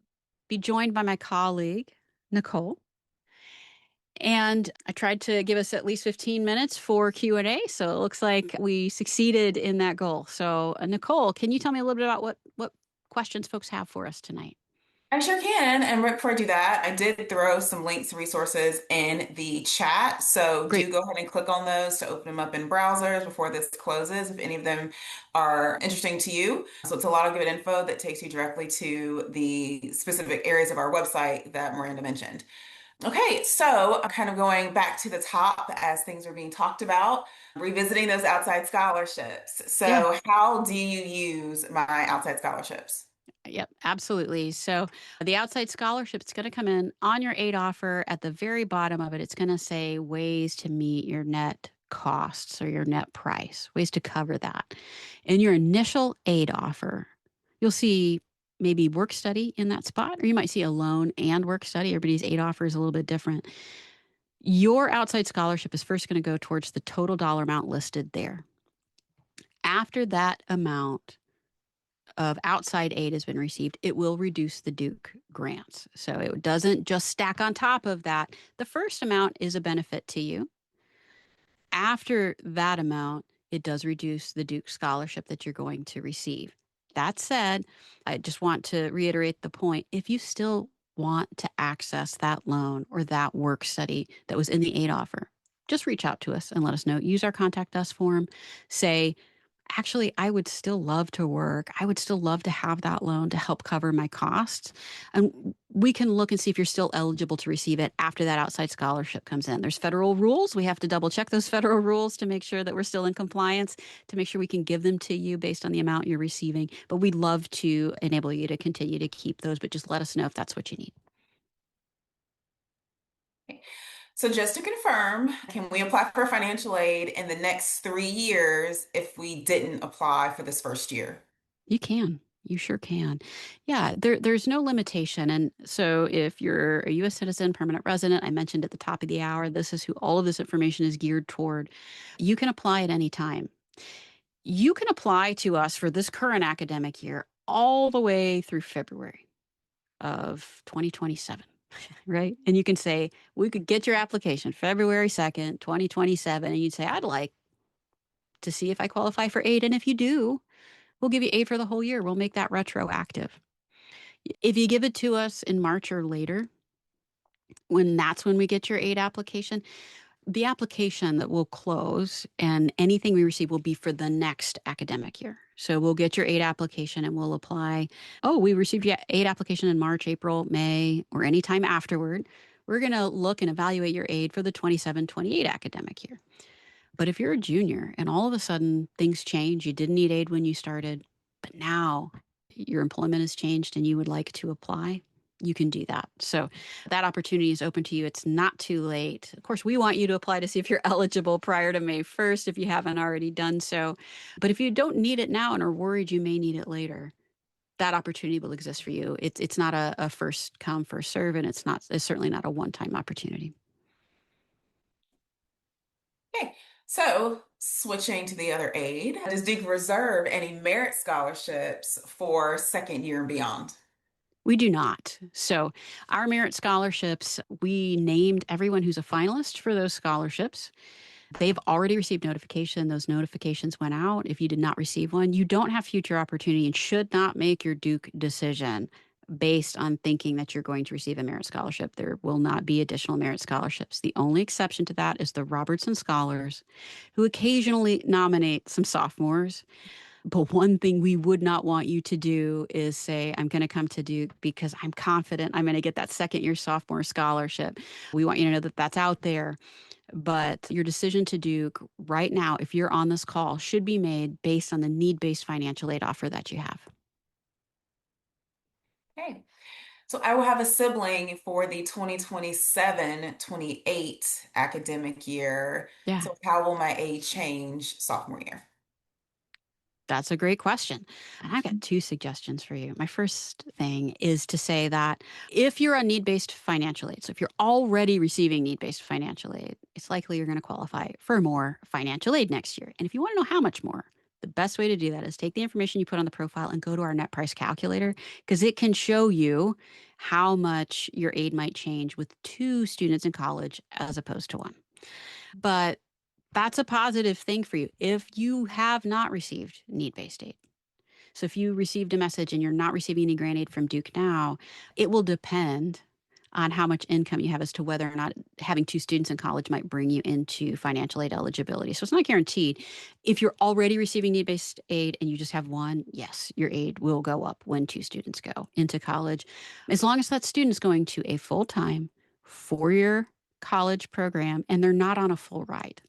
be joined by my colleague, Nicole. And I tried to give us at least 15 minutes for Q&A. So it looks like we succeeded in that goal. So Nicole, can you tell me a little bit about what questions folks have for us tonight? I sure can. And right before I do that, I did throw some links, resources in the chat. So Great. do go ahead and click on those to open them up in browsers before this closes, if any of them are interesting to you. So it's a lot of good info that takes you directly to the specific areas of our website that Miranda mentioned. Okay, so I'm kind of going back to the top as things are being talked about, revisiting those outside scholarships. Yeah. So how do you use my outside scholarships? Yep, absolutely. So the outside scholarship, it's going to come in on your aid offer. At the very bottom of it, it's going to say ways to meet your net costs or your net price, ways to cover that. In your initial aid offer, you'll see maybe work study in that spot, or you might see a loan and work study. Everybody's aid offer is a little bit different. Your outside scholarship is first going to go towards the total dollar amount listed there. After that amount of outside aid has been received, it will reduce the Duke grants. So it doesn't just stack on top of that. The first amount is a benefit to you. After that amount, it does reduce the Duke scholarship that you're going to receive. That said, I just want to reiterate the point. If you still want to access that loan or that work study that was in the aid offer, just reach out to us and let us know. Use our Contact Us form. Say, actually, I would still love to work. I would still love to have that loan to help cover my costs. And we can look and see if you're still eligible to receive it after that outside scholarship comes in. There's federal rules. We have to double check those federal rules to make sure that we're still in compliance, to make sure we can give them to you based on the amount you're receiving. But we'd love to enable you to continue to keep those, but just let us know if that's what you need. So just to confirm, can we apply for financial aid in the next 3 years if we didn't apply for this first year? You can. You sure can. Yeah, there's no limitation. And so if you're a US citizen, permanent resident, I mentioned at the top of the hour, this is who all of this information is geared toward. You can apply at any time. You can apply to us for this current academic year all the way through February of 2027, right? And you can say, we could get your application February 2nd, 2027. And you'd say, I'd like to see if I qualify for aid. And if you do, we'll give you aid for the whole year. We'll make that retroactive. If you give it to us in March or later, that's when we get your aid application, the application that will close and anything we receive will be for the next academic year. So we'll get your aid application and we'll apply. Oh, we received your aid application in March, April, May, or anytime afterward. We're going to look and evaluate your aid for the 27-28 academic year. But if you're a junior and all of a sudden things change, you didn't need aid when you started, but now your employment has changed and you would like to apply, you can do that. So that opportunity is open to you. It's not too late. Of course, we want you to apply to see if you're eligible prior to May 1st if you haven't already done so. But if you don't need it now and are worried you may need it later, that opportunity will exist for you. It's not a first come, first serve, and it's certainly not a one-time opportunity. Okay, so Switching to the other aid, does Duke reserve any merit scholarships for second year and beyond? We do not. So, our merit scholarships, we named everyone who's a finalist for those scholarships. They've already received notification. Those notifications went out. If you did not receive one, you don't have future opportunity and should not make your Duke decision based on thinking that you're going to receive a merit scholarship. There will not be additional merit scholarships. The only exception to that is the Robertson Scholars, who occasionally nominate some sophomores. But one thing we would not want you to do is say, I'm going to come to Duke because I'm confident I'm going to get that second year sophomore scholarship. We want you to know that that's out there. But your decision to Duke right now, if you're on this call, should be made based on the need-based financial aid offer that you have. Okay. So I will have a sibling for the 2027-28 academic year. Yeah. So how will my aid change sophomore year? That's a great question. And I've got two suggestions for you. My first thing is to say that if you're on need based financial aid, so if you're already receiving need based financial aid, it's likely you're going to qualify for more financial aid next year. And if you want to know how much more, the best way to do that is take the information you put on the profile and go to our net price calculator because it can show you how much your aid might change with two students in college as opposed to one. But that's a positive thing for you if you have not received need-based aid. So if you received a message and you're not receiving any grant aid from Duke now, it will depend on how much income you have as to whether or not having two students in college might bring you into financial aid eligibility. So it's not guaranteed. If you're already receiving need-based aid and you just have one, yes, your aid will go up when two students go into college, as long as that student is going to a full-time, four-year college program and they're not on a full ride.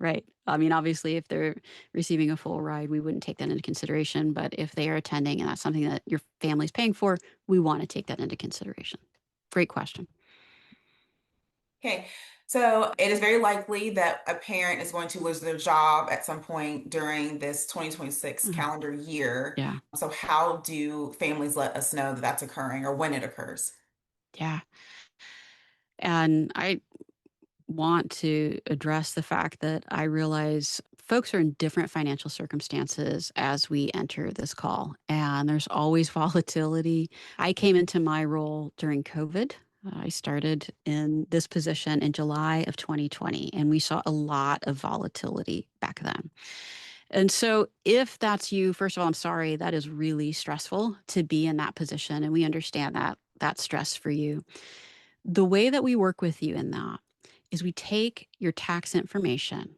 Right. I mean, obviously, if they're receiving a full ride, we wouldn't take that into consideration. But if they are attending and that's something that your family's paying for, we want to take that into consideration. Great question. Okay. So it is very likely that a parent is going to lose their job at some point during this 2026 Mhm. calendar year. Yeah. So how do families let us know that that's occurring or when it occurs? Yeah. And I want to address the fact that I realize folks are in different financial circumstances as we enter this call, and there's always volatility. I came into my role during COVID. I started in this position in July of 2020, and we saw a lot of volatility back then. And so, if that's you, first of all, I'm sorry, that is really stressful to be in that position, and we understand that stress for you. The way that we work with you in that is we take your tax information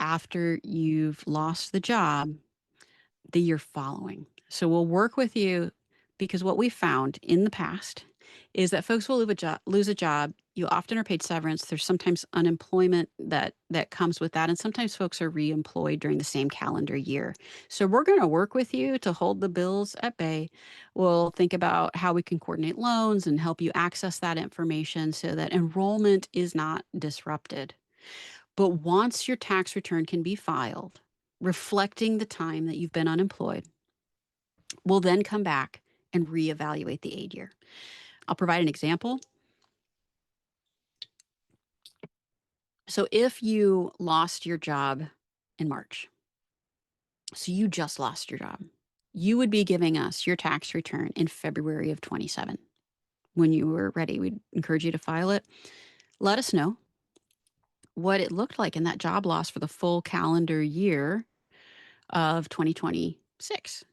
after you've lost the job the year following. So we'll work with you because what we found in the past is that folks will lose a job. You often are paid severance. There's sometimes unemployment that comes with that. And sometimes folks are reemployed during the same calendar year. So we're going to work with you to hold the bills at bay. We'll think about how we can coordinate loans and help you access that information so that enrollment is not disrupted. But once your tax return can be filed, reflecting the time that you've been unemployed, we'll then come back and reevaluate the aid year. I'll provide an example. So if you lost your job in March, so you just lost your job, you would be giving us your tax return in February of 27. When you were ready, we'd encourage you to file it. Let us know what it looked like in that job loss for the full calendar year of 2026.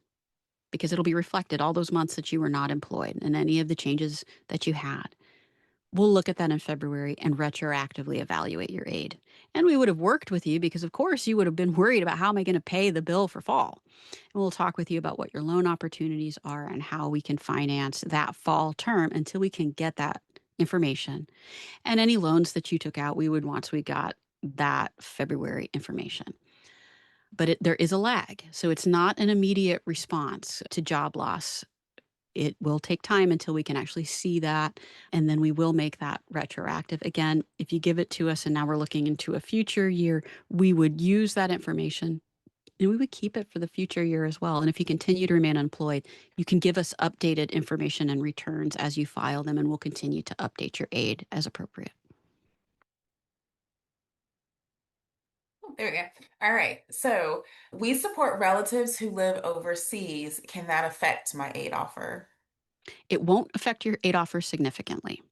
Because it'll be reflected all those months that you were not employed and any of the changes that you had. We'll look at that in February and retroactively evaluate your aid. And we would have worked with you because, of course, you would have been worried about how am I going to pay the bill for fall. And we'll talk with you about what your loan opportunities are and how we can finance that fall term until we can get that information. And any loans that you took out, we would once we got that February information. But there is a lag. So it's not an immediate response to job loss. It will take time until we can actually see that. And then we will make that retroactive. Again, if you give it to us and now we're looking into a future year, we would use that information and we would keep it for the future year as well. And if you continue to remain unemployed, you can give us updated information and returns as you file them, and we'll continue to update your aid as appropriate. There we go. All right. So we support relatives who live overseas. Can that affect my aid offer? It won't affect your aid offer significantly.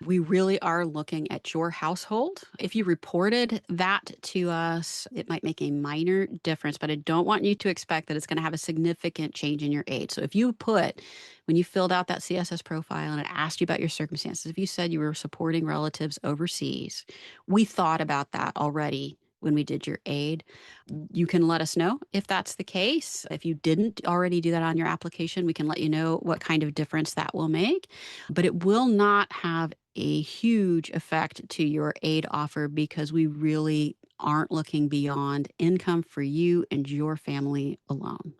We really are looking at your household. If you reported that to us, it might make a minor difference, but I don't want you to expect that it's going to have a significant change in your aid. So if you put, when you filled out that CSS profile and it asked you about your circumstances, if you said you were supporting relatives overseas, we thought about that already when we did your aid. You can let us know if that's the case. If you didn't already do that on your application, we can let you know what kind of difference that will make. But it will not have a huge effect to your aid offer because we really aren't looking beyond income for you and your family alone.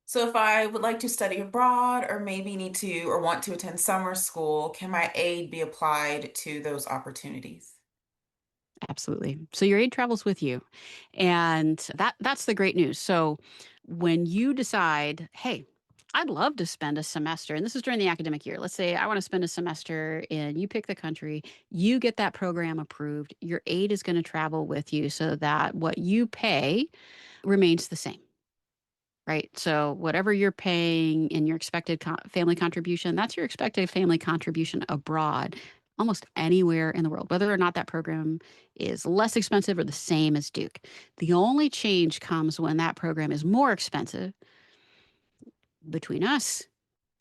So if I would like to study abroad or maybe need to or want to attend summer school, can my aid be applied to those opportunities? Absolutely. So your aid travels with you. And that's the great news. So when you decide, hey, I'd love to spend a semester, and this is during the academic year. Let's say I want to spend a semester and you pick the country, you get that program approved, your aid is going to travel with you so that what you pay remains the same. Right. So whatever you're paying in your expected family contribution, that's your expected family contribution abroad, almost anywhere in the world, whether or not that program is less expensive or the same as Duke. The only change comes when that program is more expensive. Between us,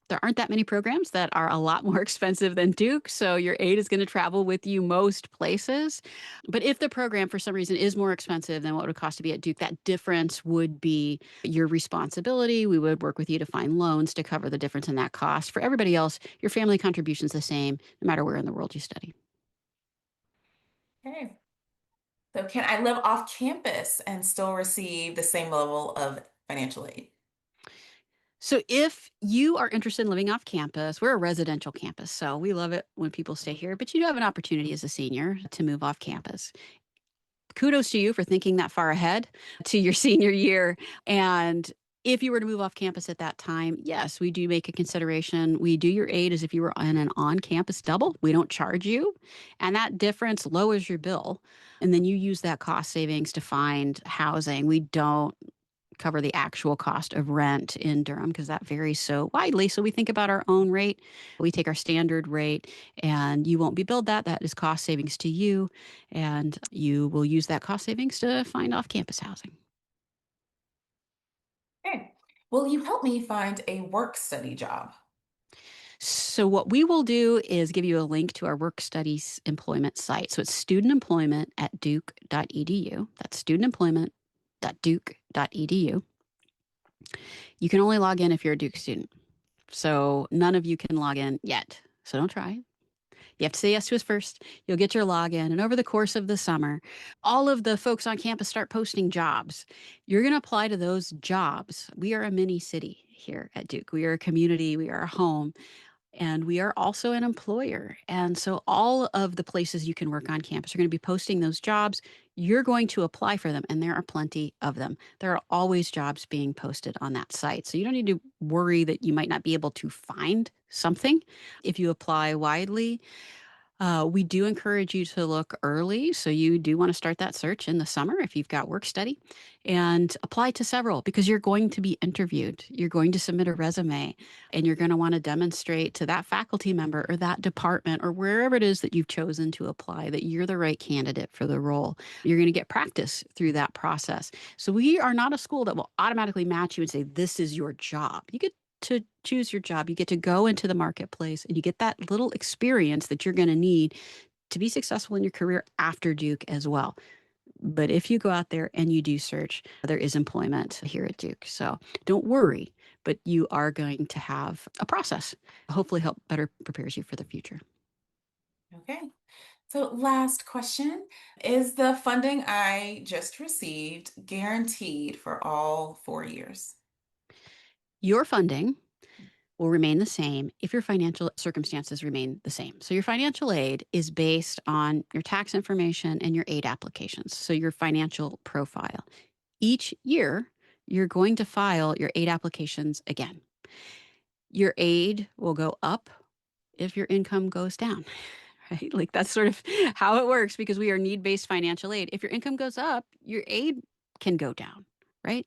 there aren't that many programs that are a lot more expensive than Duke. So your aid is going to travel with you most places. But if the program for some reason is more expensive than what it would cost to be at Duke, that difference would be your responsibility. We would work with you to find loans to cover the difference in that cost. For everybody else, your family contribution is the same no matter where in the world you study. Okay. So can I live off campus and still receive the same level of financial aid? So if you are interested in living off campus, we're a residential campus. So we love it when people stay here, but you do have an opportunity as a senior to move off campus. Kudos to you for thinking that far ahead to your senior year. And if you were to move off campus at that time, yes, we do make a consideration. We do your aid as if you were on an on campus double. We don't charge you. And that difference lowers your bill. And then you use that cost savings to find housing. We don't cover the actual cost of rent in Durham because that varies so widely. So we think about our own rate. We take our standard rate and you won't be billed that. That is cost savings to you. And you will use that cost savings to find off campus housing. Okay. Will you help me find a work study job? So what we will do is give you a link to our work studies employment site. So it's student employment at duke.edu. That's studentemployment.duke.edu. You can only log in if you're a Duke student. So none of you can log in yet. So don't try. You have to say yes to us first. You'll get your login. And over the course of the summer, all of the folks on campus start posting jobs. You're going to apply to those jobs. We are a mini city here at Duke. We are a community. We are a home. And we are also an employer. And so all of the places you can work on campus are going to be posting those jobs. You're going to apply for them, and there are plenty of them. There are always jobs being posted on that site. So you don't need to worry that you might not be able to find something if you apply widely. We do encourage you to look early. So you do want to start that search in the summer if you've got work study and apply to several because you're going to be interviewed. You're going to submit a resume and you're going to want to demonstrate to that faculty member or that department or wherever it is that you've chosen to apply that you're the right candidate for the role. You're going to get practice through that process. So we are not a school that will automatically match you and say, this is your job. You get to choose your job. You get to go into the marketplace and you get that little experience that you're going to need to be successful in your career after Duke as well. But if you go out there and you do search, there is employment here at Duke. So don't worry, but you are going to have a process, hopefully help better prepares you for the future. Okay. So last question, is the funding I just received guaranteed for all 4 years? Your funding will remain the same if your financial circumstances remain the same. So, your financial aid is based on your tax information and your aid applications. So, your financial profile. Each year, you're going to file your aid applications again. Your aid will go up if your income goes down, right? Like that's sort of how it works because we are need-based financial aid. If your income goes up, your aid can go down, right?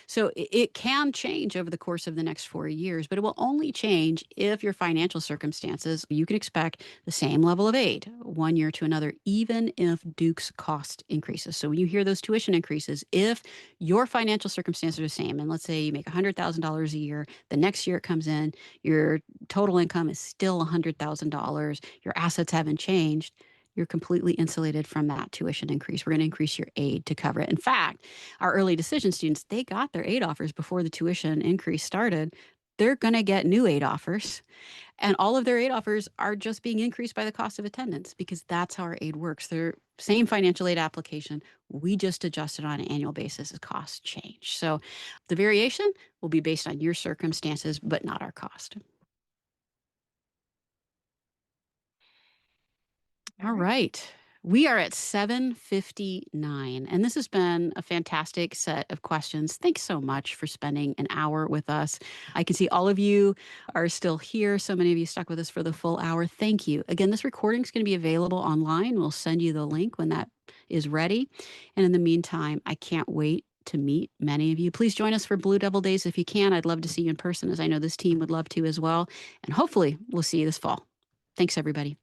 So it can change over the course of the next 4 years, but it will only change if your financial circumstances, you can expect the same level of aid 1 year to another, even if Duke's cost increases. So when you hear those tuition increases, if your financial circumstances are the same, and let's say you make $100,000 a year, the next year it comes in, your total income is still $100,000, your assets haven't changed, you're completely insulated from that tuition increase. We're going to increase your aid to cover it. In fact, our early decision students, they got their aid offers before the tuition increase started. They're going to get new aid offers. And all of their aid offers are just being increased by the cost of attendance because that's how our aid works. They're same financial aid application. We just adjust it on an annual basis as costs change. So the variation will be based on your circumstances, but not our cost. All right. We are at 7:59, and this has been a fantastic set of questions. Thanks so much for spending an hour with us. I can see all of you are still here. So many of you stuck with us for the full hour. Thank you. Again, this recording is going to be available online. We'll send you the link when that is ready. And in the meantime, I can't wait to meet many of you. Please join us for Blue Devil Days if you can. I'd love to see you in person, as I know this team would love to as well. And hopefully, we'll see you this fall. Thanks, everybody.